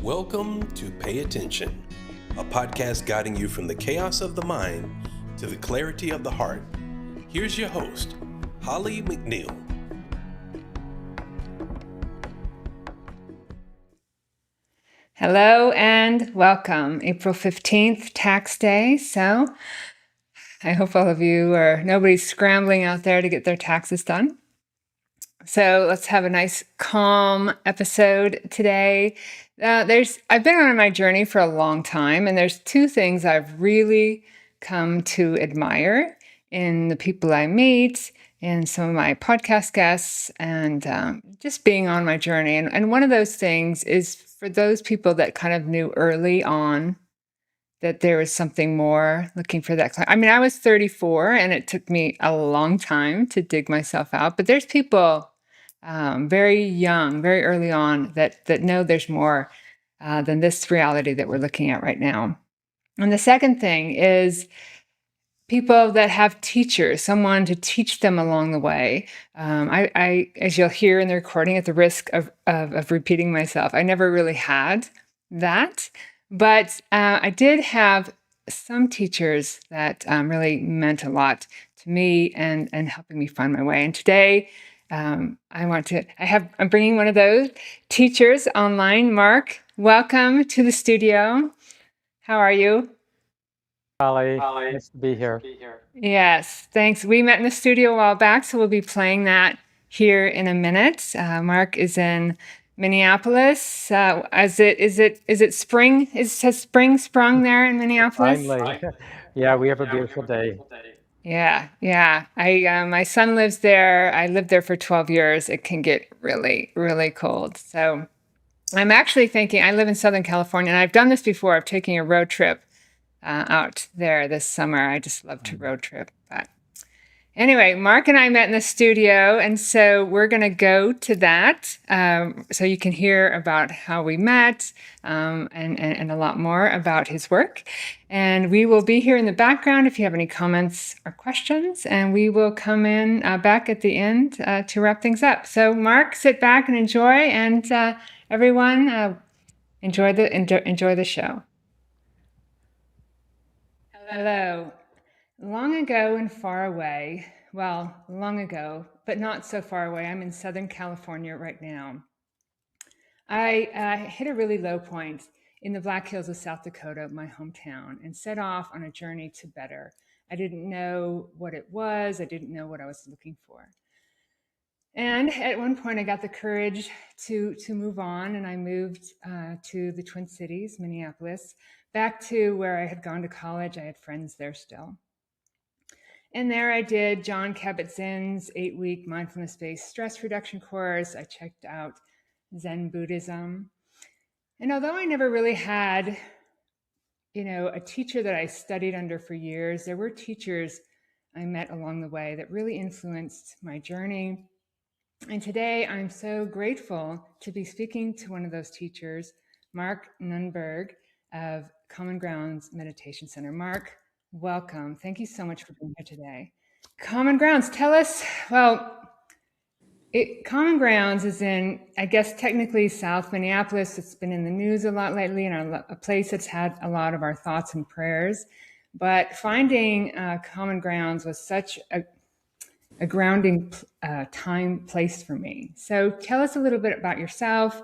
Welcome to Pay Attention, a podcast guiding you from the chaos of the mind to the clarity of the heart. Here's your host, Holly McNEILL. Hello and welcome. April 15th, tax day. So I hope all of you nobody's scrambling out there to get their taxes done. So let's have a nice calm episode today. I've been on my journey for a long time, and there's two things I've really come to admire in the people I meet, in some of my podcast guests, and just being on my journey. And one of those things is for those people that kind of knew early on that there was something more, looking for that. I mean, I was 34 and it took me a long time to dig myself out, but there's people very young, very early on that know there's more than this reality that we're looking at right now. And the second thing is people that have teachers, someone to teach them along the way. I, as you'll hear in the recording, at the risk of repeating myself, I never really had that. But I did have some teachers that really meant a lot to me and helping me find my way. And today, I'm bringing one of those teachers online. Mark, welcome to the studio. How are you? Holly, nice to be here. Yes, thanks. We met in the studio a while back, so we'll be playing that here in a minute. Mark is in Minneapolis. Is it spring? Has spring sprung there in Minneapolis? Finally. Yeah, we have a beautiful day. Yeah. My son lives there. I lived there for 12 years. It can get really, really cold. So I'm actually thinking, I live in Southern California, and I've done this before. I've taken a road trip out there this summer. I just love to road trip. But anyway, Mark and I met in the studio, and so we're going to go to that so you can hear about how we met and a lot more about his work. And we will be here in the background if you have any comments or questions, and we will come in back at the end to wrap things up. So Mark, sit back and enjoy, and everyone enjoy the show. Hello. Long ago and far away, well, long ago, but not so far away. I'm in Southern California right now. I hit a really low point in the Black Hills of South Dakota, my hometown, and set off on a journey to better. I didn't know what it was. I didn't know what I was looking for. And at one point, I got the courage to move on, and I moved to the Twin Cities, Minneapolis, back to where I had gone to college. I had friends there still. And there I did John Kabat-Zinn's 8-week mindfulness-based stress reduction course. I checked out Zen Buddhism. And although I never really had, a teacher that I studied under for years, there were teachers I met along the way that really influenced my journey. And today I'm so grateful to be speaking to one of those teachers, Mark Nunberg of Common Grounds Meditation Center. Mark, welcome. Thank you so much for being here today. Common Grounds, tell us, Common Grounds is in, I guess, technically South Minneapolis. It's been in the news a lot lately, and a place that's had a lot of our thoughts and prayers. But finding Common Grounds was such a grounding place for me. So tell us a little bit about yourself,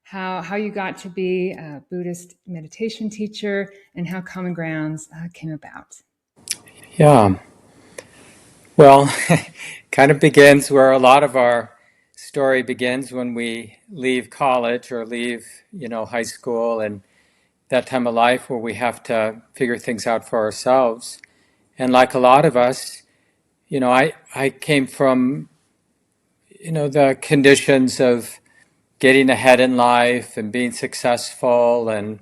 how you got to be a Buddhist meditation teacher, and how Common Grounds came about. Yeah. Well, kind of begins where a lot of our story begins when we leave college or leave, high school and that time of life where we have to figure things out for ourselves. And like a lot of us, I came from, the conditions of getting ahead in life and being successful and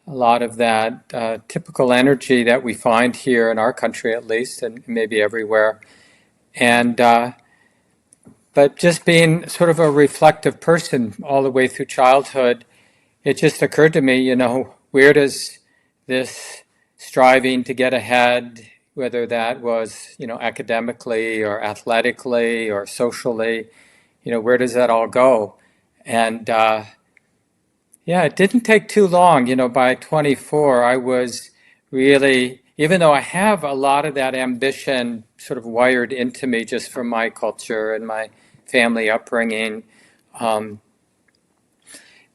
a lot of that typical energy that we find here in our country at least, and maybe everywhere. And but just being sort of a reflective person all the way through childhood, it just occurred to me, where does this striving to get ahead, whether that was, academically or athletically or socially, where does that all go? And Yeah, it didn't take too long. By 24, I was really, even though I have a lot of that ambition sort of wired into me just from my culture and my family upbringing, um,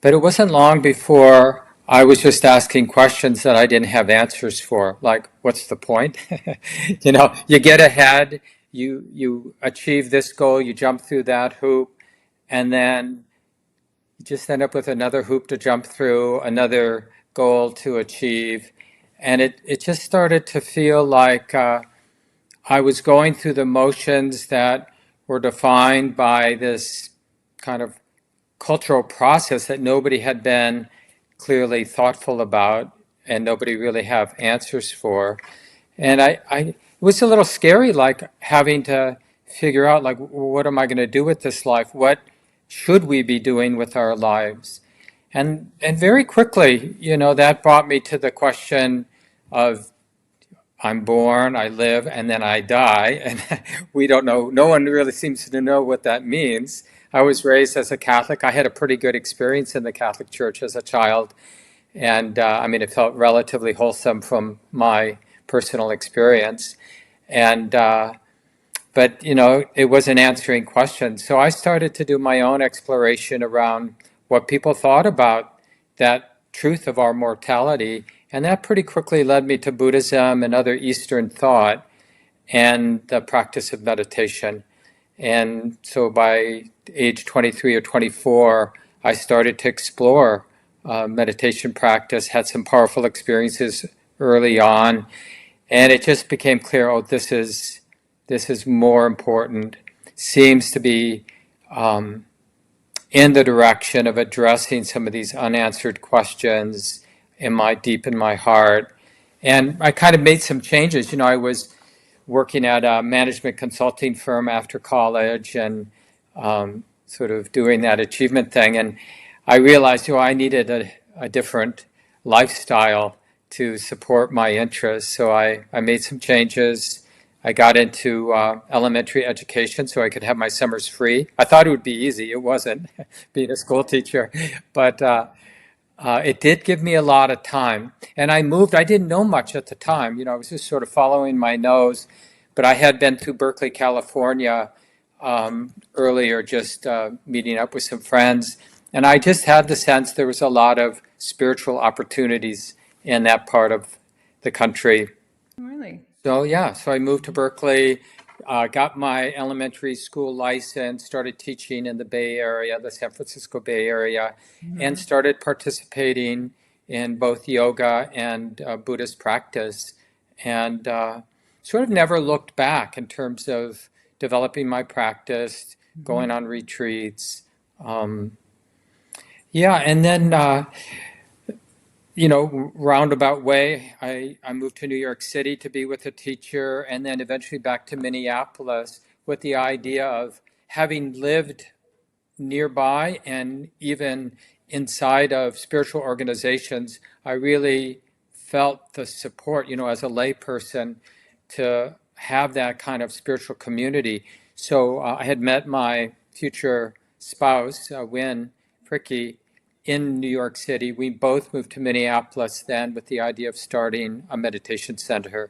but it wasn't long before I was just asking questions that I didn't have answers for. Like, what's the point? You get ahead, you achieve this goal, you jump through that hoop, and then you just end up with another hoop to jump through, another goal to achieve. And it just started to feel like I was going through the motions that were defined by this kind of cultural process that nobody had been clearly thoughtful about and nobody really have answers for. And it was a little scary, like having to figure out, like, what am I going to do with this life? What should we be doing with our lives? And very quickly, that brought me to the question of I'm born, I live, and then I die. And we don't know, no one really seems to know what that means. I was raised as a Catholic. I had a pretty good experience in the Catholic Church as a child. And it felt relatively wholesome from my personal experience. And but it wasn't answering questions. So I started to do my own exploration around what people thought about that truth of our mortality, and that pretty quickly led me to Buddhism and other Eastern thought and the practice of meditation. And so by age 23 or 24, I started to explore meditation practice, had some powerful experiences early on, and it just became clear, oh, this is more important, seems to be in the direction of addressing some of these unanswered questions deep in my heart. And I kind of made some changes. I was working at a management consulting firm after college and sort of doing that achievement thing. And I realized, I needed a different lifestyle to support my interests. So I made some changes. I got into elementary education so I could have my summers free. I thought it would be easy. It wasn't, being a school teacher. But it did give me a lot of time. And I moved. I didn't know much at the time. I was just sort of following my nose. But I had been to Berkeley, California earlier, just meeting up with some friends. And I just had the sense there was a lot of spiritual opportunities in that part of the country. Really? So I moved to Berkeley, got my elementary school license, started teaching in the Bay Area, the San Francisco Bay Area, and started participating in both yoga and Buddhist practice, and sort of never looked back in terms of developing my practice, going on retreats. And then roundabout way, I moved to New York City to be with a teacher, and then eventually back to Minneapolis with the idea of having lived nearby and even inside of spiritual organizations. I really felt the support, as a layperson, to have that kind of spiritual community. So I had met my future spouse, Wynn Fricky, in New York City. We both moved to Minneapolis then with the idea of starting a meditation center.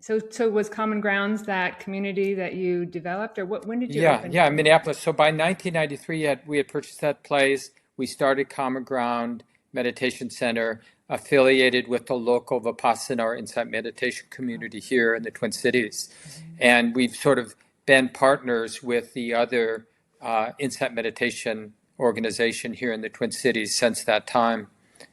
So was Common Grounds that community that you developed, or when did you open? Yeah, Minneapolis. So by 1993, we had purchased that place. We started Common Ground Meditation Center, affiliated with the local Vipassana or insight meditation community here in the Twin Cities. And we've sort of been partners with the other insight meditation organization here in the Twin Cities since that time.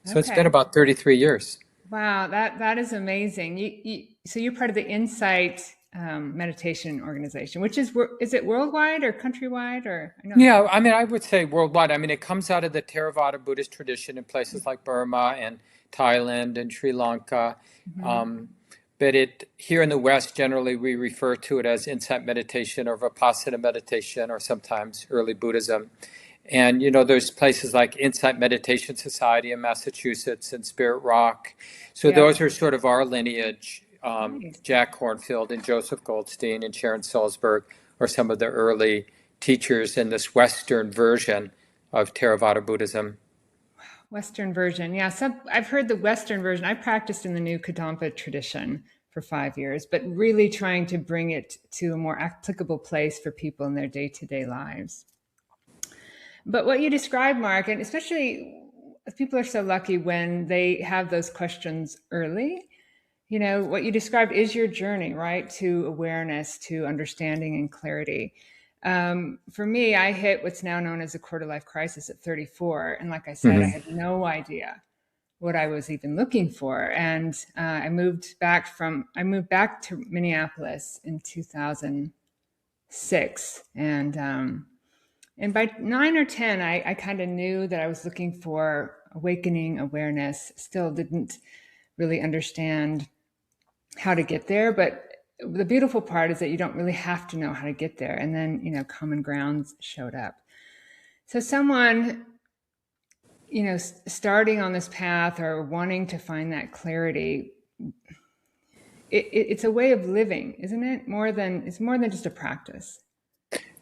So It's been about 33 years. Wow, that is amazing. So you're part of the Insight meditation organization, which is it worldwide or countrywide, or? Yeah, I would say worldwide. It comes out of the Theravada Buddhist tradition in places like Burma and Thailand and Sri Lanka. But here in the West, generally we refer to it as insight meditation or Vipassana meditation, or sometimes early Buddhism. And, there's places like Insight Meditation Society in Massachusetts and Spirit Rock. So those are sort of our lineage. Jack Kornfield and Joseph Goldstein and Sharon Salzberg are some of the early teachers in this Western version of Theravada Buddhism. Western version. Yeah, I've heard the Western version. I practiced in the new Kadampa tradition for 5 years, but really trying to bring it to a more applicable place for people in their day-to-day lives. But what you described, Mark, and especially people are so lucky when they have those questions early. What you described is your journey, right? To awareness, to understanding and clarity. For me, I hit what's now known as a quarter life crisis at 34. And like I said, I Hmm. had no idea what I was even looking for. And I moved back to Minneapolis in 2006. And by 9 or 10, I kind of knew that I was looking for awakening, awareness, still didn't really understand how to get there. But the beautiful part is that you don't really have to know how to get there. And then, common grounds showed up. So someone, starting on this path or wanting to find that clarity, it's a way of living, isn't it? It's more than just a practice.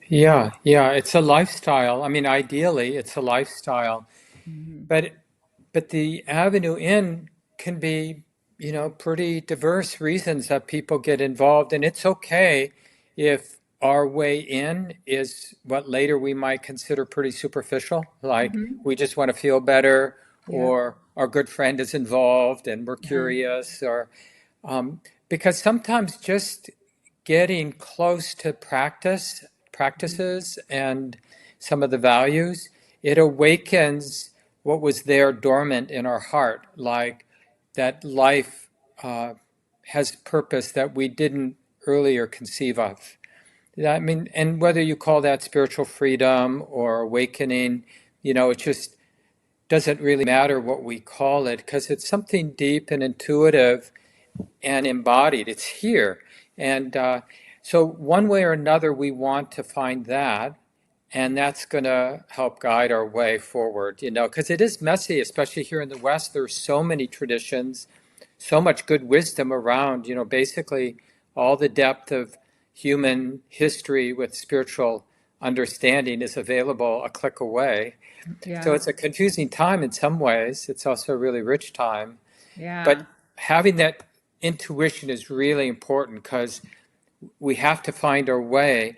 Yeah, yeah, it's a lifestyle. I mean, ideally, it's a lifestyle, Mm-hmm. but the avenue in can be, pretty diverse reasons that people get involved, and it's okay if our way in is what later we might consider pretty superficial, like Mm-hmm. we just want to feel better, Yeah. or our good friend is involved and we're Uh-huh. curious, or because sometimes just getting close to practices and some of the values, it awakens what was there dormant in our heart, like that life has purpose that we didn't earlier conceive of. Yeah, I mean, and whether you call that spiritual freedom or awakening, it just doesn't really matter what we call it, because it's something deep and intuitive and embodied. It's here. And so, one way or another, we want to find that. And that's going to help guide our way forward, because it is messy, especially here in the West. There's so many traditions, so much good wisdom around, basically all the depth of human history with spiritual understanding is available a click away. So Yeah. it's a confusing time in some ways. It's also a really rich time. Yeah. But having that intuition is really important because we have to find our way.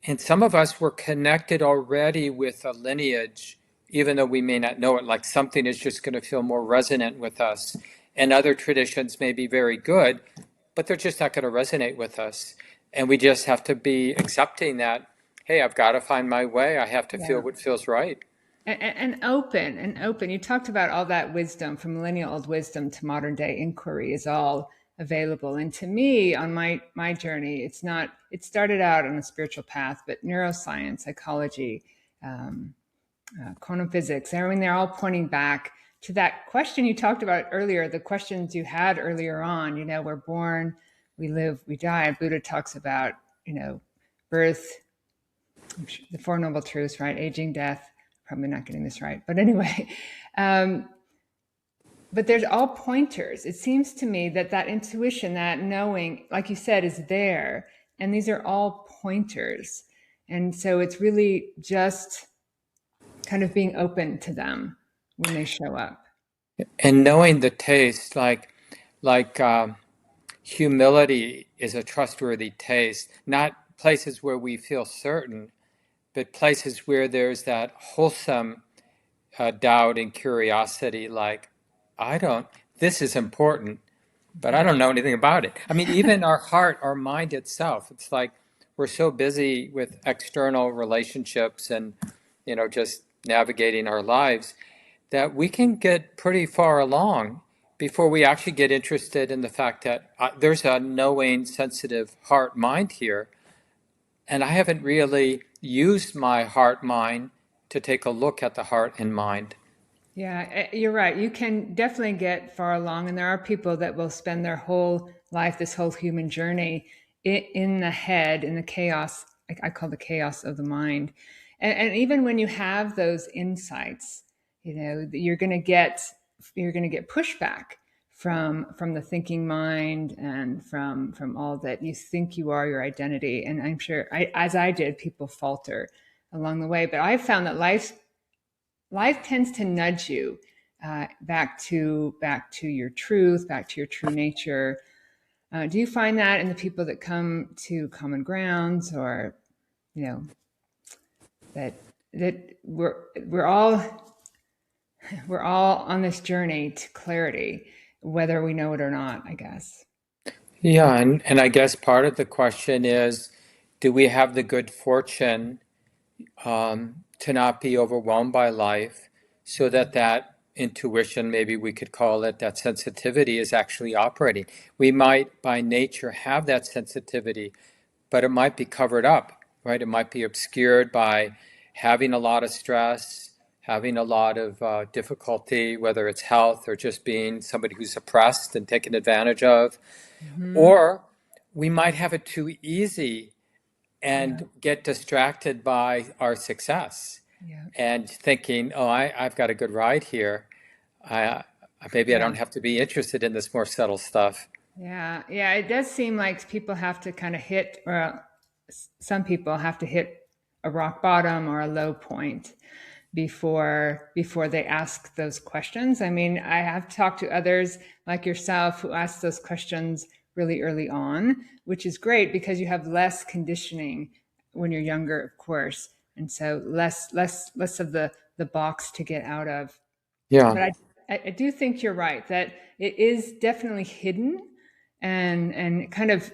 And some of us were connected already with a lineage, even though we may not know it, like something is just going to feel more resonant with us. And other traditions may be very good, but they're just not going to resonate with us. And we just have to be accepting that, hey, I've got to find my way. I have to feel Yeah. what feels right. And open. You talked about all that wisdom, from millennial old wisdom to modern day inquiry, is all available. And to me, on my journey, it started out on a spiritual path, but neuroscience, psychology, um, quantum physics, I mean, they're all pointing back to that question you talked about earlier, the questions you had earlier on. We're born, we live, we die. Buddha talks about, birth, the Four Noble Truths, right? Aging, death. Probably not getting this right, but anyway. But there's all pointers. It seems to me that intuition, that knowing, like you said, is there, and these are all pointers. And so it's really just kind of being open to them when they show up. And knowing the taste, like humility is a trustworthy taste, not places where we feel certain, but places where there's that wholesome doubt and curiosity, like, I don't, this is important, but I don't know anything about it. I mean, even our heart, our mind itself, it's like we're so busy with external relationships and, just navigating our lives that we can get pretty far along before we actually get interested in the fact that there's a knowing, sensitive heart mind here. And I haven't really used my heart mind to take a look at the heart and mind. Yeah, you're right. You can definitely get far along, and there are people that will spend their whole life, this whole human journey, in the head, in the chaos. I call the chaos of the mind. And even when you have those insights, you're going to get pushback from the thinking mind and from all that you think you are, your identity. And I'm sure, as I did, people falter along the way. But I've found that life tends to nudge you back to your truth, back to your true nature. Do you find that in the people that come to Common Grounds, or that we're all on this journey to clarity, whether we know it or not, I guess? Yeah, and I guess part of the question is, do we have the good fortune to not be overwhelmed by life, so that intuition, maybe we could call it, that sensitivity, is actually operating? We might by nature have that sensitivity, but it might be covered up, right? It might be obscured by having a lot of stress, having a lot of difficulty, whether it's health or just being somebody who's oppressed and taken advantage of. Mm-hmm. Or we might have it too easy Yeah. and get distracted by our success Yeah. and thinking, oh, I've got a good ride here. I, maybe I Yeah. don't have to be interested in this more subtle stuff. Yeah. Yeah. It does seem like people have to kind of hit, or some people have to hit a rock bottom or a low point before they ask those questions. I mean, I have talked to others like yourself who ask those questions really early on, which is great because you have less conditioning when you're younger, of course, and so less of the box to get out of. Yeah. But I do think you're right that it is definitely hidden, and kind of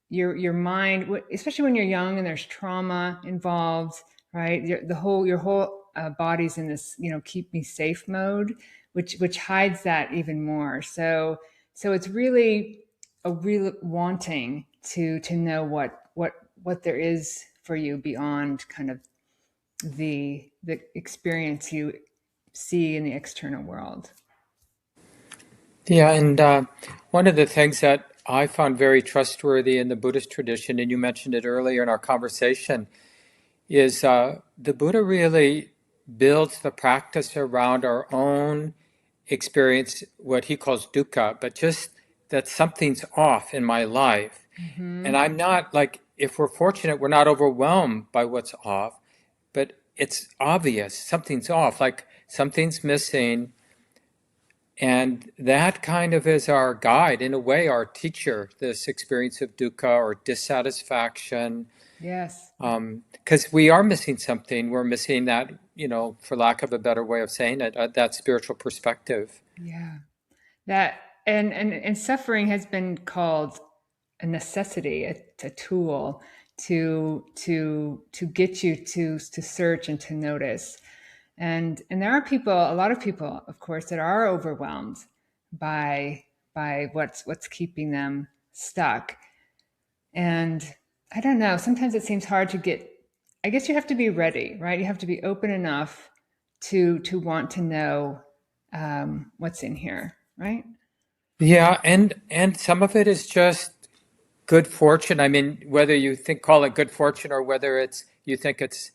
your mind, especially when you're young and there's trauma involved, right? Your whole body's in this, keep me safe mode, which hides that even more. So it's really a real wanting to know what there is for you beyond kind of the experience you see in the external world. Yeah, and one of the things that I found very trustworthy in the Buddhist tradition, and you mentioned it earlier in our conversation, is the Buddha really builds the practice around our own experience, what he calls dukkha, but just that something's off in my life. Mm-hmm. And I'm not like, if we're fortunate, we're not overwhelmed by what's off, but it's obvious something's off, like something's missing. And that kind of is our guide, in a way, our teacher, this experience of dukkha or dissatisfaction. Yes. Because we are missing something. We're missing that, for lack of a better way of saying it, that spiritual perspective. Yeah. That and suffering has been called a necessity, a tool to get you to search and to notice. And there are people, a lot of people, of course, that are overwhelmed by what's keeping them stuck. And I don't know, sometimes it seems hard to get, I guess you have to be ready, right? You have to be open enough to want to know what's in here, right? Yeah, and some of it is just good fortune. I mean, whether you call it good fortune or whether you think it's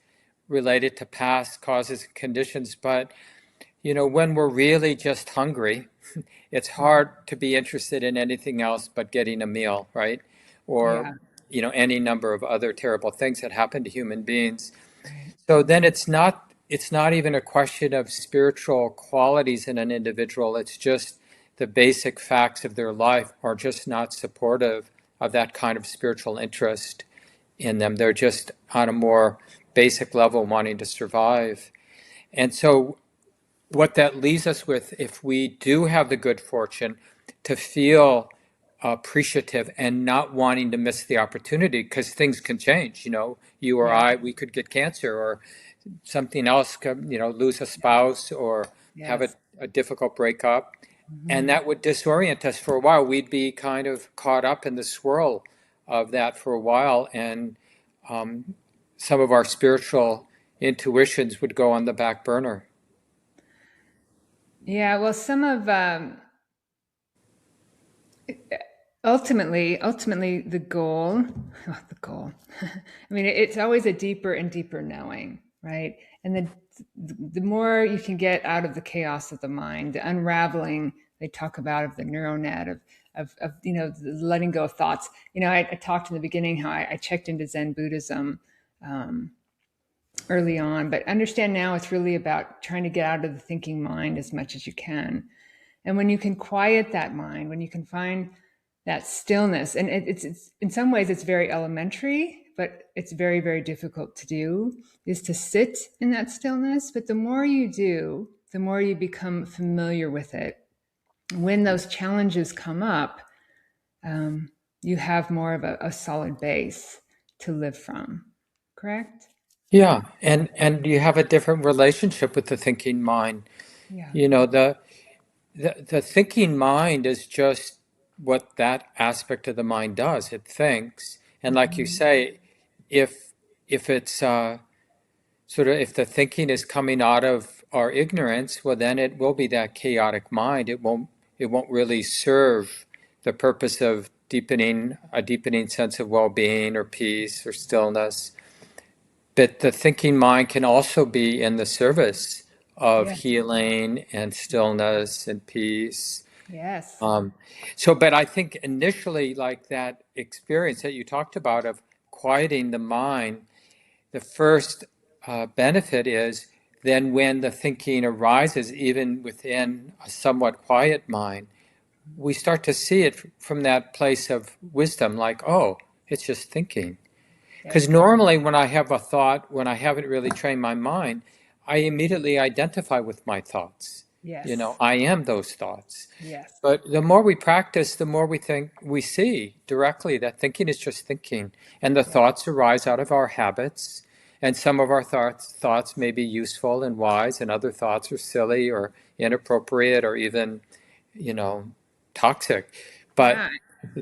related to past causes and conditions, but when we're really just hungry, it's hard to be interested in anything else but getting a meal, right? Or, Yeah. any number of other terrible things that happen to human beings. Right. So then it's not even a question of spiritual qualities in an individual. It's just the basic facts of their life are just not supportive of that kind of spiritual interest in them. They're just on a more basic level wanting to survive. And so what that leaves us with, if we do have the good fortune to feel appreciative and not wanting to miss the opportunity, because things can change. You or Yeah. I, we could get cancer or something else, lose a spouse or have Yes. a difficult breakup. And Mm-hmm. that would disorient us for a while. We'd be kind of caught up in the swirl of that for a while. And some of our spiritual intuitions would go on the back burner. Yeah. Well, some of ultimately the goal, the goal. I mean, it's always a deeper and deeper knowing, right? And the more you can get out of the chaos of the mind, the unraveling they talk about of the neural net of the letting go of thoughts. I talked in the beginning how I checked into Zen Buddhism early on, but understand now it's really about trying to get out of the thinking mind as much as you can. And when you can quiet that mind, when you can find that stillness, and it's in some ways it's very elementary, but it's very, very difficult to do, is to sit in that stillness. But the more you do, the more you become familiar with it. When those challenges come up, you have more of a solid base to live from. Correct? Yeah, and you have a different relationship with the thinking mind. Yeah. You know, the thinking mind is just what that aspect of the mind does. It thinks, and like you say, if it's sort of, if the thinking is coming out of our ignorance, well, then it will be that chaotic mind. It won't really serve the purpose of deepening a deepening sense of well-being or peace or stillness. But the thinking mind can also be in the service of Yes. healing and stillness and peace. Yes. But I think initially, like that experience that you talked about of quieting the mind, the first benefit is then when the thinking arises, even within a somewhat quiet mind, we start to see it from that place of wisdom, like, oh, it's just thinking. Because Yes. normally when I have a thought, when I haven't really trained my mind, I immediately identify with my thoughts. You know, Yes. I am those thoughts. Yes. But the more we practice, the more we see directly that thinking is just thinking. And the Yeah. thoughts arise out of our habits. And some of our thoughts may be useful and wise, and other thoughts are silly or inappropriate or even, toxic. But Yeah.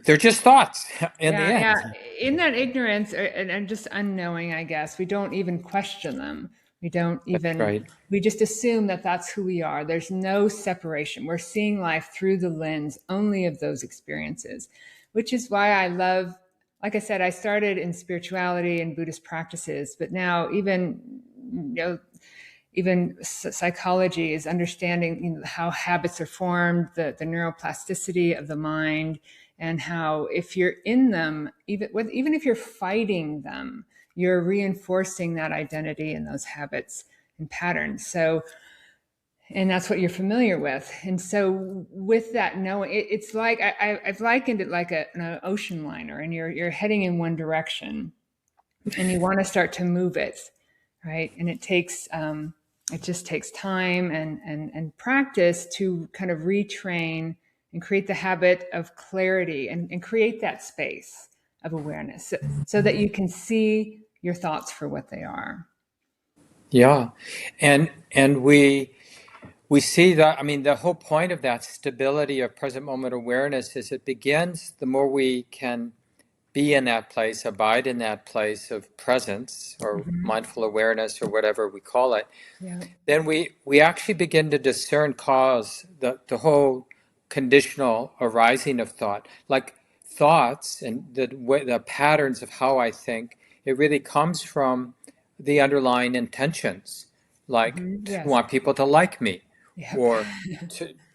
they're just thoughts in the Yeah, yeah. end. In that ignorance and just unknowing, I guess, we don't even question them. We don't That's even, right. we just assume that that's who we are. There's no separation. We're seeing life through the lens only of those experiences, which is why I love, like I said, I started in spirituality and Buddhist practices, but now even psychology is understanding how habits are formed, the neuroplasticity of the mind, and how if you're in them, even if you're fighting them, you're reinforcing that identity and those habits and patterns. So, and that's what you're familiar with. And so, with that knowing, it's like I've likened it like an ocean liner, and you're heading in one direction, and you want to start to move it, right? And it just takes time and practice to kind of retrain and create the habit of clarity and create that space of awareness so that you can see your thoughts for what they are. Yeah. And we see that, I mean, the whole point of that stability of present moment awareness is it begins the more we can be in that place, abide in that place of presence or mindful awareness or whatever we call it, Yeah. then we actually begin to discern cause, the whole conditional arising of thought. Like thoughts and the patterns of how I think, it really comes from the underlying intentions, like to Yes. want people to like me, Yep. or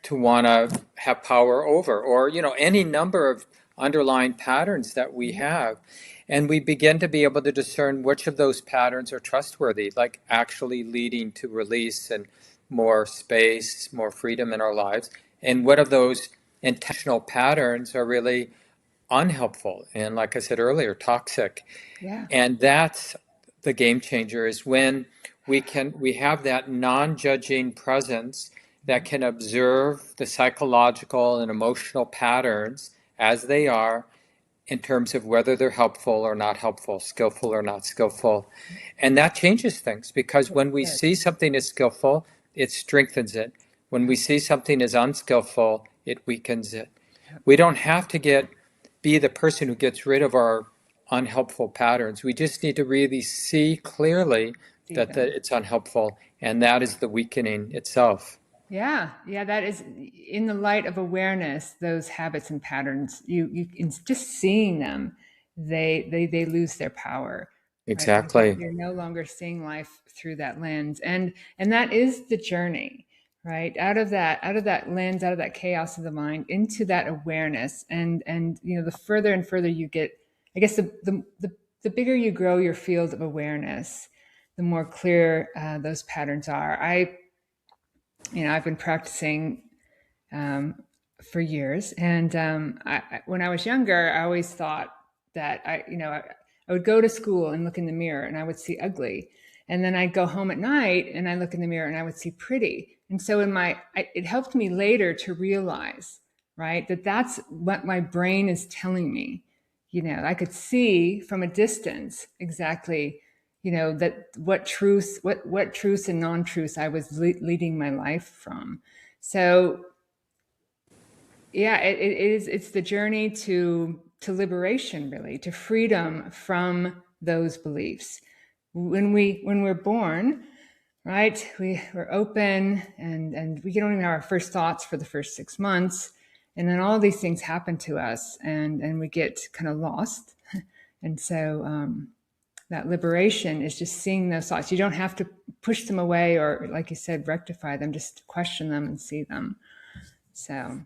to want to have power over, or any number of underlying patterns that we have. And we begin to be able to discern which of those patterns are trustworthy, like actually leading to release and more space, more freedom in our lives, and what of those intentional patterns are really unhelpful and, like I said earlier, toxic. Yeah. And that's the game changer, is when we have that non-judging presence that can observe the psychological and emotional patterns as they are, in terms of whether they're helpful or not helpful, skillful or not skillful. And that changes things, because when we Yes. see something as skillful, it strengthens it. When we see something as unskillful, it weakens it. We don't have to be the person who gets rid of our unhelpful patterns. We just need to really see clearly that Deepen. it's unhelpful, and that is the weakening itself. Yeah, yeah, that is in the light of awareness. Those habits and patterns, you in just seeing them, they lose their power, right? Because Exactly. you're no longer seeing life through that lens, and that is the journey, right? Out of that lens, out of that chaos of the mind, into that awareness, and the further and further you get, I guess the bigger you grow your field of awareness, the more clear those patterns are. I've been practicing for years, and when I was younger, I always thought that I would go to school and look in the mirror and I would see ugly, and then I'd go home at night and I look in the mirror and I would see pretty. And so it helped me later to realize, right, that that's what my brain is telling me. I could see from a distance exactly, that what truths and non-truths I was leading my life from. So yeah, it's the journey to liberation, really, to freedom from those beliefs. When we're born, right, we're open, and we don't even have our first thoughts for the first 6 months, and then all these things happen to us, and we get kind of lost. And so that liberation is just seeing those thoughts. You don't have to push them away or, like you said, rectify them, just question them and see them. So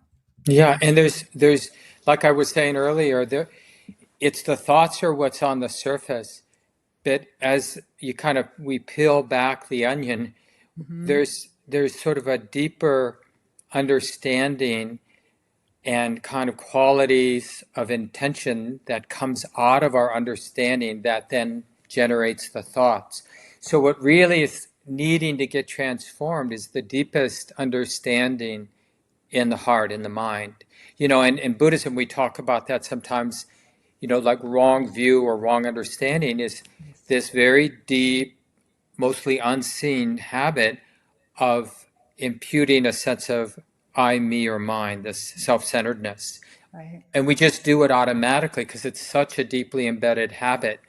Yeah, and there's like I was saying earlier, it's the thoughts are what's on the surface, but as we peel back the onion, there's sort of a deeper understanding and kind of qualities of intention that comes out of our understanding that then generates the thoughts. So what really is needing to get transformed is the deepest understanding in the heart, in the mind. And in Buddhism, we talk about that sometimes, like wrong view or wrong understanding is this very deep, mostly unseen habit of imputing a sense of I, me, or mine, this self-centeredness. right. And we just do it automatically because it's such a deeply embedded habit.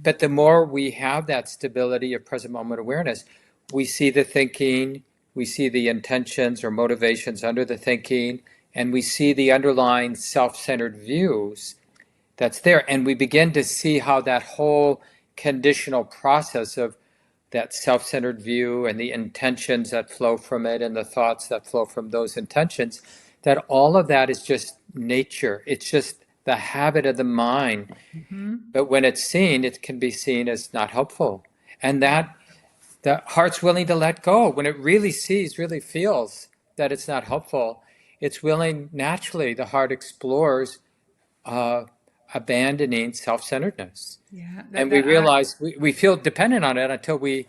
But the more we have that stability of present moment awareness, we see the thinking, we see the intentions or motivations under the thinking, and we see the underlying self-centered views that's there. And we begin to see how that whole conditional process of that self-centered view and the intentions that flow from it and the thoughts that flow from those intentions, that all of that is just nature. It's just the habit of the mind. But when it's seen, it can be seen as not helpful. And that the heart's willing to let go. When it really sees, really feels that it's not helpful, it's willing, naturally, the heart explores abandoning self-centeredness. Yeah, And we realize we feel dependent on it until the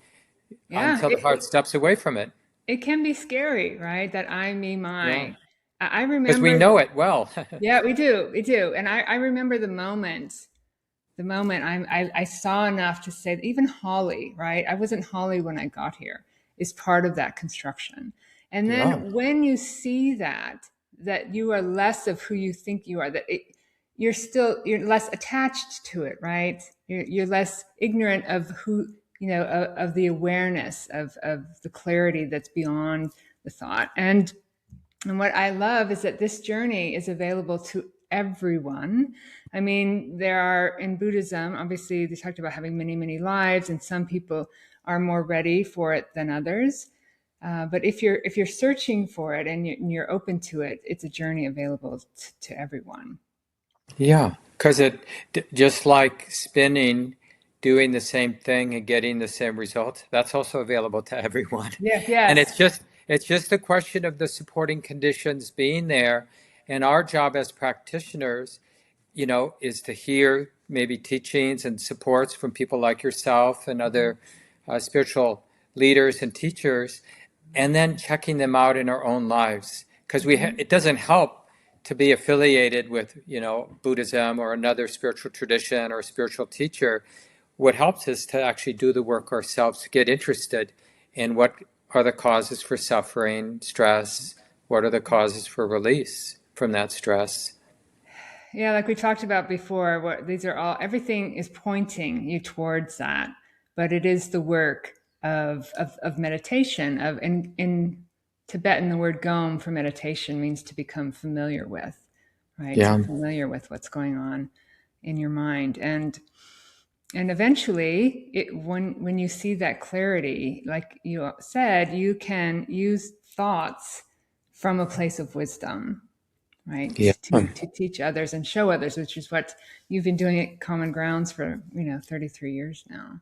heart steps away from it. it can be scary, right? That I, me, Yeah. my. I Because we remember. know it well. Yeah, we do, and I remember the moment. I saw enough to say that even Holly, right? I wasn't Holly when I got here, is part of that construction. And Yeah. then when you see that you are less of who you think you are, you're less attached to it, right? You're less ignorant of who, of the awareness of the clarity that's beyond the thought. And what I love is that this journey is available to everyone. I mean, there are, in Buddhism, obviously, they talked about having many, many lives, and some people are more ready for it than others. But if you're searching for it and you're open to it, it's a journey available to everyone. Yeah. Because just like spinning, doing the same thing and getting the same results, that's also available to everyone. Yes. And it's just a question of the supporting conditions being there. And our job as practitioners, is to hear maybe teachings and supports from people like yourself and other spiritual leaders and teachers, and then checking them out in our own lives. Because it doesn't help to be affiliated with, Buddhism or another spiritual tradition or spiritual teacher. What helps is to actually do the work ourselves, to get interested in what are the causes for suffering, stress, what are the causes for release from that stress. Yeah, like we talked about before, everything is pointing you towards that, but it is the work of meditation. In Tibetan, the word gom for meditation means to become familiar with, right? Yeah. To familiar with what's going on in your mind, and eventually, when you see that clarity, like you said, you can use thoughts from a place of wisdom, right? Yeah. To teach others and show others, which is what you've been doing at Common Grounds for 33 years now.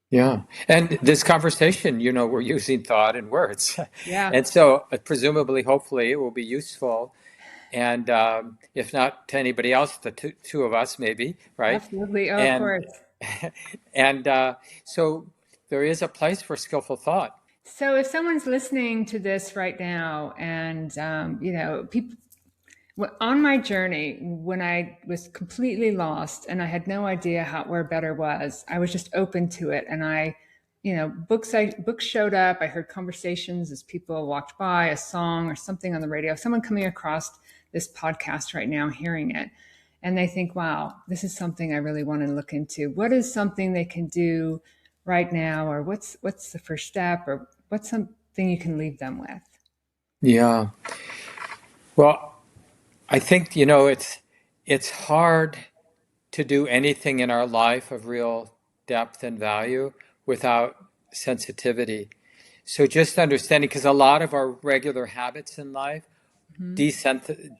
Yeah. And this conversation, we're using thought and words. Yeah, And so presumably, hopefully, it will be useful. And if not to anybody else, the two of us, maybe, right? absolutely. Oh, of And course. and so there is a place for skillful thought. So if someone's listening to this right now, and people on my journey, when I was completely lost and I had no idea where better was, I was just open to it, and books showed up. I heard conversations as people walked by, a song or something on the radio, someone coming across this podcast right now, hearing it, and they think, wow, this is something I really want to look into. What is something they can do right now, or what's the first step, or what's something you can leave them with? Yeah. Well, I think, it's hard to do anything in our life of real depth and value without sensitivity. So just understanding, because a lot of our regular habits in life Mm-hmm.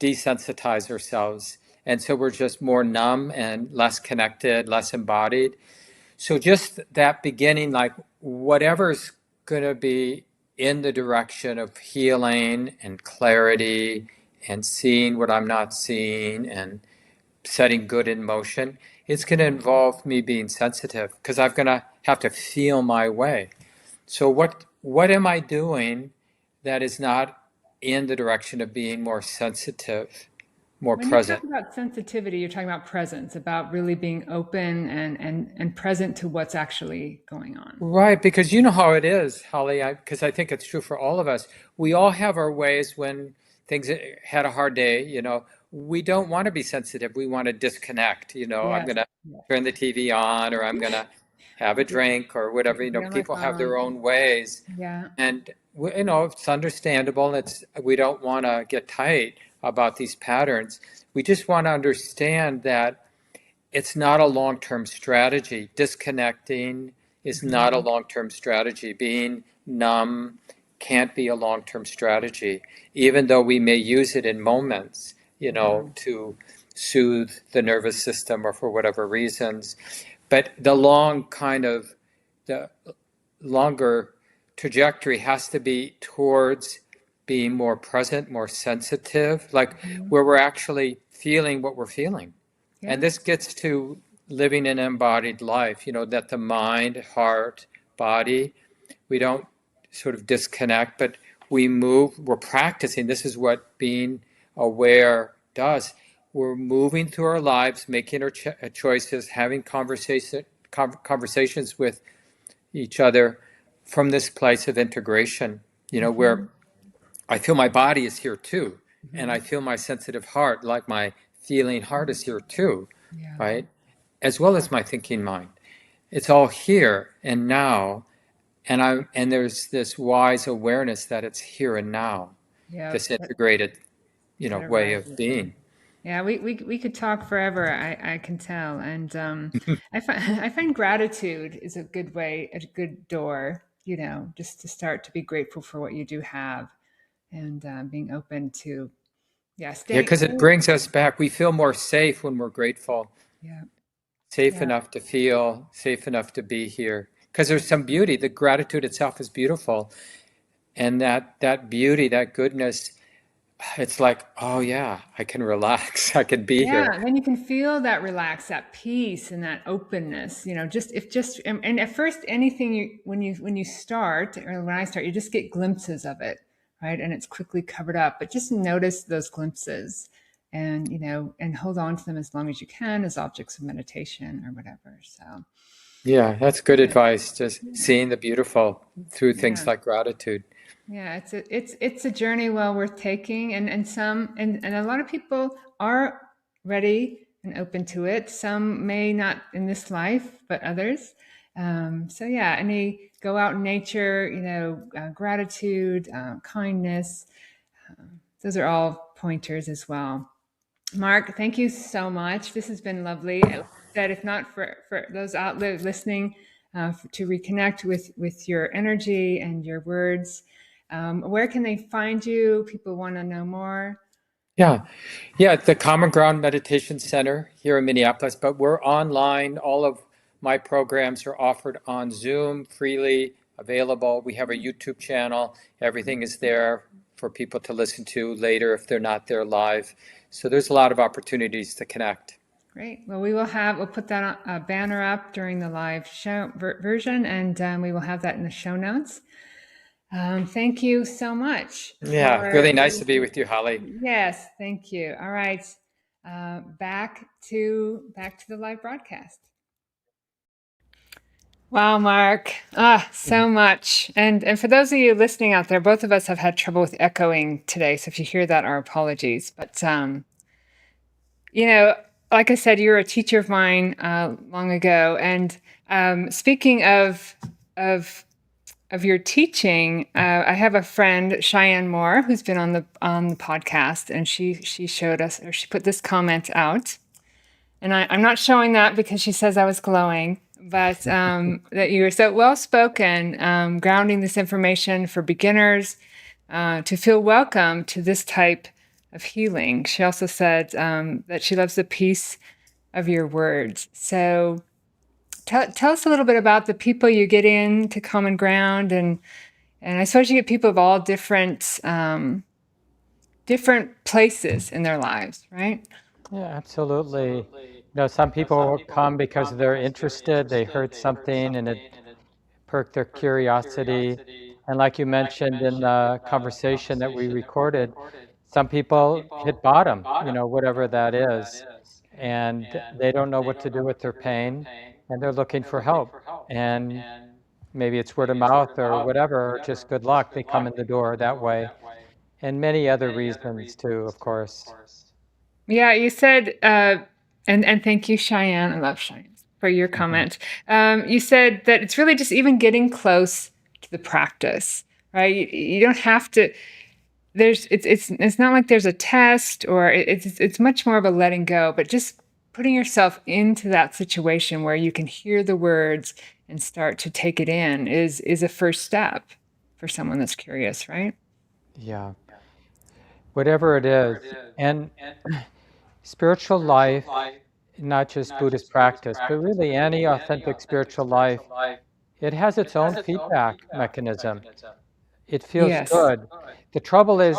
desensitize ourselves. And so we're just more numb and less connected, less embodied. So just that beginning, like whatever's going to be in the direction of healing and clarity and seeing what I'm not seeing and setting good in motion, it's going to involve me being sensitive because I'm going to have to feel my way. So what am I doing that is not in the direction of being more sensitive, more When you talk present? about sensitivity, you're talking about presence, about really being open and present to what's actually going on. Right, because you know how it is, Holly, because I think it's true for all of us. We all have our ways when things had a hard day, we don't want to be sensitive. We want to disconnect, I'm Yes. going to Yes. turn the TV on or I'm going to have a drink or whatever, Get on my people have phone. their own ways. Yeah. And, it's understandable. We don't want to get tight about these patterns. We just want to understand that it's not a long-term strategy. Disconnecting is not a Mhm. long-term strategy. Being numb can't be a long-term strategy, even though we may use it in moments, Mhm. to soothe the nervous system or for whatever reasons. But the longer trajectory has to be towards being more present, more sensitive, like Mhm. where we're actually feeling what we're feeling. And Yeah. this gets to living an embodied life, that the mind, heart, body, we don't sort of disconnect, but we're practicing. This is what being aware does. We're moving through our lives, making our choices, having conversations with each other from this place of integration, where Mhm. I feel my body is here too. And I Mhm. feel my sensitive heart, like my feeling heart is here too, Yeah. right? As well as my thinking mind. It's all here and now. And there's this wise awareness that it's here and now, Yeah. this integrated, That way arises. of being. Yeah, we could talk forever. I can tell, and I find I find gratitude is a good way, a good door. Just to start to be grateful for what you do have, and being open to, yeah, Yeah, stay. because it brings us back. We feel more safe when we're grateful, Yeah, safe yeah, enough to feel, safe enough to be here. Because there's some beauty. The gratitude itself is beautiful. And that beauty, that goodness, it's like, oh yeah, I can relax. I can be yeah. here. And then you can feel that relax, that peace, and that openness. And at first, anything when you start, or when I start, you just get glimpses of it, right? And it's quickly covered up. But just notice those glimpses, and and hold on to them as long as you can, as objects of meditation or whatever. So Yeah, that's good yeah, advice. Just seeing the beautiful through things yeah. like gratitude. Yeah, it's a journey well worth taking, and a lot of people are ready and open to it. Some may not in this life, but others. So yeah, go out in nature, gratitude, kindness. Those are all pointers as well. Mark, thank you so much. This has been lovely. Like I said, if not for those out there listening, to reconnect with your energy and your words, where can they find you? People want to know more. Yeah. Yeah, at the Common Ground Meditation Center here in Minneapolis, but we're online. All of My programs are offered on Zoom, freely available. We have a YouTube channel. Everything is there for people to listen to later if they're not there live. So there's a lot of opportunities to connect. Great. Well, we'll put that banner up during the live show version, and we will have that in the show notes. Thank you so much. Yeah, really nice to be with you, Holly. Yes, thank you. All right, back to the live broadcast. Wow, Mark. So much. And for those of you listening out there, both of us have had trouble with echoing today. So if you hear that, our apologies. But, like I said, you were a teacher of mine long ago. And speaking of your teaching, I have a friend, Cheyenne Moore, who's been on the podcast, and she showed us, or she put this comment out. And I'm not showing that because she says I was glowing, but that you were so well-spoken, grounding this information for beginners to feel welcome to this type of healing. She also said that she loves the peace of your words. So tell us a little bit about the people you get into common ground, and I suppose you get people of all different places in their lives, right? Yeah, absolutely. Some people come because they're interested, they heard something and it perked their curiosity. And like you mentioned in the conversation that we recorded, some people hit bottom, whatever that is, and they don't know what to do with their pain, and they're looking for help. And maybe it's word of mouth or whatever, or just good luck, they come in the door that way. And many other reasons too, of course. Yeah, you said, and thank you, Cheyenne. I love Cheyenne for your comment. You said that it's really just even getting close to the practice, right? You don't have to. It's not like there's a test, or it's much more of a letting go, but just putting yourself into that situation where you can hear the words and start to take it in is a first step for someone that's curious, right? Yeah. Whatever it is, and spiritual life, not just Buddhist practice, but really any authentic spiritual life, it has its own feedback mechanism. It feels good. The trouble is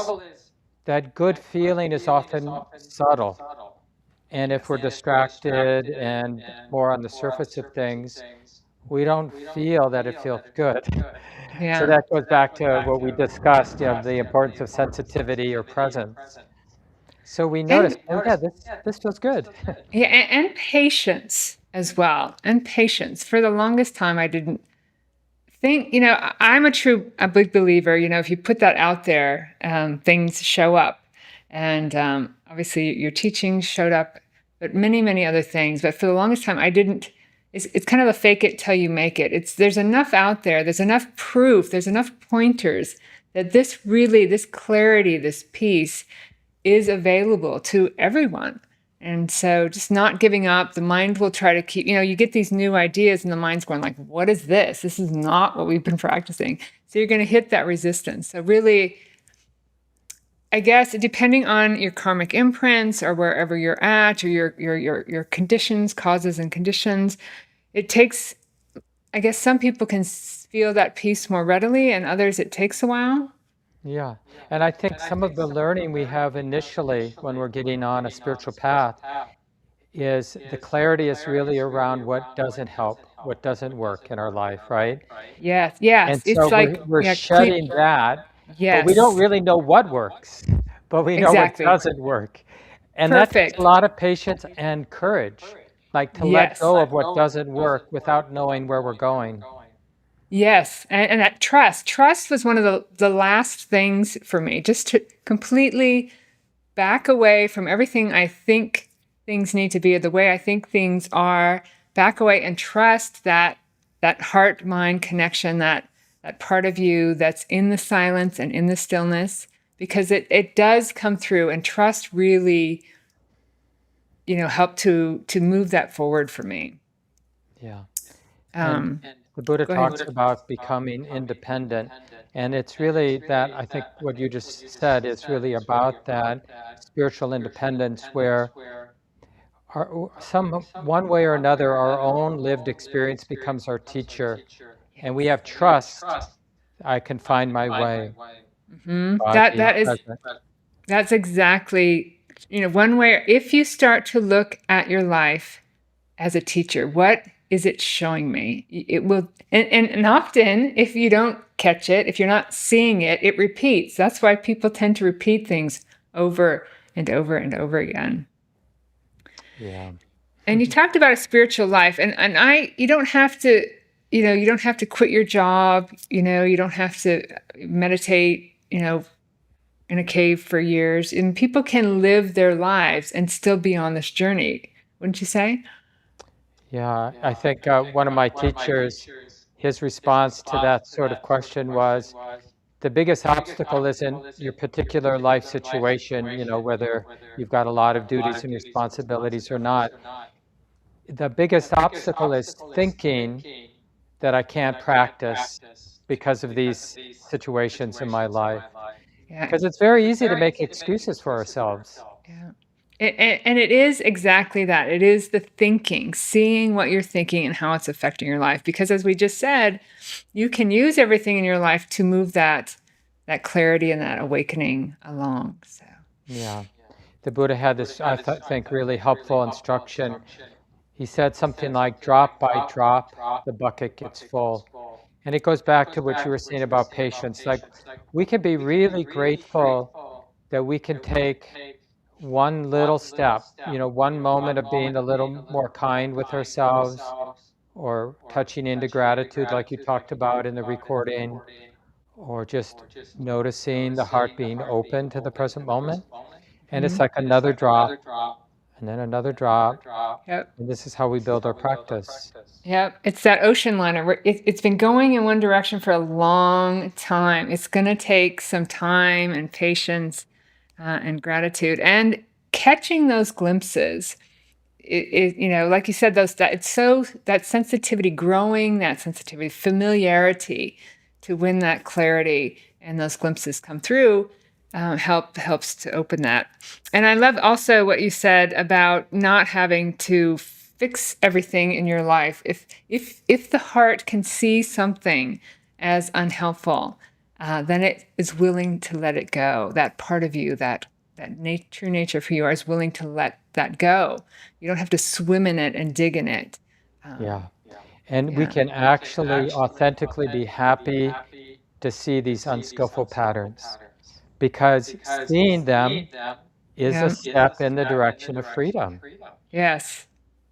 that good feeling is often subtle. And if we're distracted and more on the surface of things, we don't feel that it feels good. Yeah. So that goes back to what we discussed, the importance of sensitivity or presence. So we notice, this feels good. Yeah, and patience as well. And patience. For the longest time, I didn't think, I'm a big believer, if you put that out there, things show up. And obviously your teachings showed up, but many, many other things. But for the longest time, I didn't. It's kind of a fake it till you make it. There's enough out there. There's enough proof. There's enough pointers that this clarity, this peace is available to everyone. And so just not giving up, the mind will try to keep, you get these new ideas and the mind's going like, what is this? This is not what we've been practicing. So you're going to hit that resistance. So really, I guess, depending on your karmic imprints or wherever you're at, or your conditions, causes and conditions, it takes, I guess some people can feel that peace more readily, and others it takes a while. Yeah, and I think some of the learning we have initially when we're getting on a spiritual path is the clarity is really around what doesn't help, what doesn't work in our life, right? Yes. And It's so like we're shedding that, yes. but we don't really know what works, but we know what doesn't work. And that takes a lot of patience and courage, like to let go of what doesn't work without knowing where we're going. Yes, and that trust was one of the last things for me, just to completely back away from everything I think things need to be, the way I think things are, back away and trust that heart-mind connection, that part of you that's in the silence and in the stillness, because it does come through, and trust really, helped to move that forward for me. Yeah. And the Buddha talks about becoming independent, and it's really that, I think what you just said is really about that spiritual independence where one way or another, our own lived experience becomes our teacher, and we have trust. I can find my way by That being that is present. that's exactly, one way. If you start to look at your life as a teacher, what is it showing me? It will, and often, if you don't catch it, if you're not seeing it, it repeats. That's why people tend to repeat things over and over and over again. Yeah. And you talked about a spiritual life, and you don't have to, you don't have to quit your job, you don't have to meditate, in a cave for years, and people can live their lives and still be on this journey, wouldn't you say? Yeah, I think one of my teachers, his response to that sort of question was, the biggest obstacle isn't your particular life situation, whether you've got a lot of duties and responsibilities or not. The biggest obstacle is thinking that I can't practice because of these situations in my life. Yeah. Because it's very easy to make excuses for ourselves. Yeah. And it is exactly that. It is the thinking, seeing what you're thinking and how it's affecting your life. Because as we just said, you can use everything in your life to move that clarity and that awakening along. So Yeah. The Buddha had this, I think, really helpful instruction. He said something like, drop by drop, the bucket gets full. And it goes back to what you were saying about patience. Like, we can be really grateful that we can take one little step, one moment of being a little more kind with ourselves, or touching into gratitude, like you talked about in the recording, or just noticing the heart being open to the present moment. And it's like another drop, and then another drop. yep. And this is how we build our practice. Yep, it's that ocean liner. It's been going in one direction for a long time. It's going to take some time and patience and gratitude and catching those glimpses. Like you said, it's so that sensitivity, growing that sensitivity, familiarity to when that clarity and those glimpses come through helps to open that. And I love also what you said about not having to fix everything in your life. If the heart can see something as unhelpful, then it is willing to let it go. That part of you, that true nature for you, is willing to let that go. You don't have to swim in it and dig in it. Yeah. And we can actually authentically be happy to see these unskillful patterns, because seeing them is a step in the direction of freedom. Yes.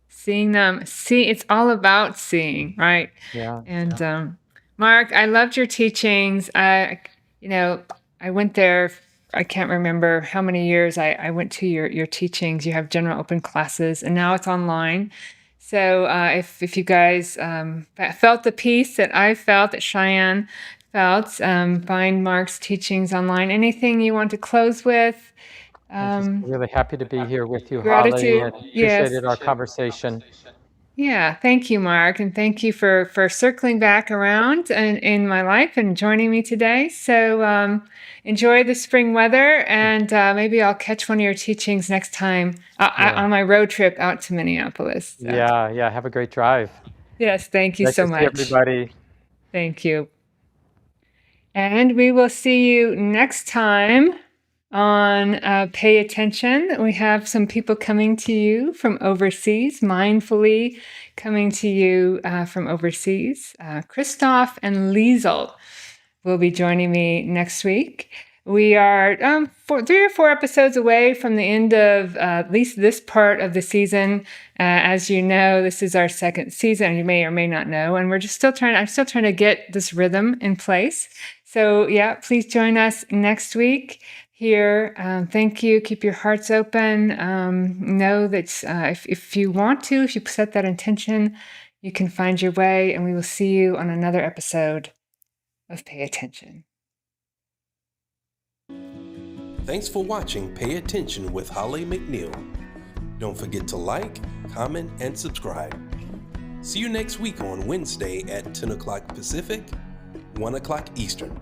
Seeing them, it's all about seeing, right? Yeah. And Mark, I loved your teachings. I went there, I can't remember how many years I went to your teachings. You have general open classes, and now it's online. So if you guys felt the peace that I felt, that Cheyenne felt, find Mark's teachings online. Anything you want to close with? I'm just really happy to be here with you, Gratitude. Holly, and Yes. appreciated our conversation. Yeah, thank you, Mark, and thank you for circling back around in my life and joining me today. So enjoy the spring weather, and maybe I'll catch one of your teachings next time on my road trip out to Minneapolis. So. Yeah. Have a great drive. Yes, thank you Nice so to see much. everybody. Thank you. And we will see you next time on Pay Attention. We have some people coming to you from overseas, mindfully coming to you from overseas. Christoph and Liesel will be joining me next week. We are 3 or 4 episodes away from the end of at least this part of the season. As you know, this is our second season. You may or may not know, and I'm still trying to get this rhythm in place. So yeah, please join us next week here. Thank you. Keep your hearts open. Know that if you want to, if you set that intention, you can find your way, and we will see you on another episode of Pay Attention. Thanks for watching Pay Attention with Holly McNEILL. Don't forget to like, comment, and subscribe. See you next week on Wednesday at 10 o'clock Pacific, 1 o'clock Eastern.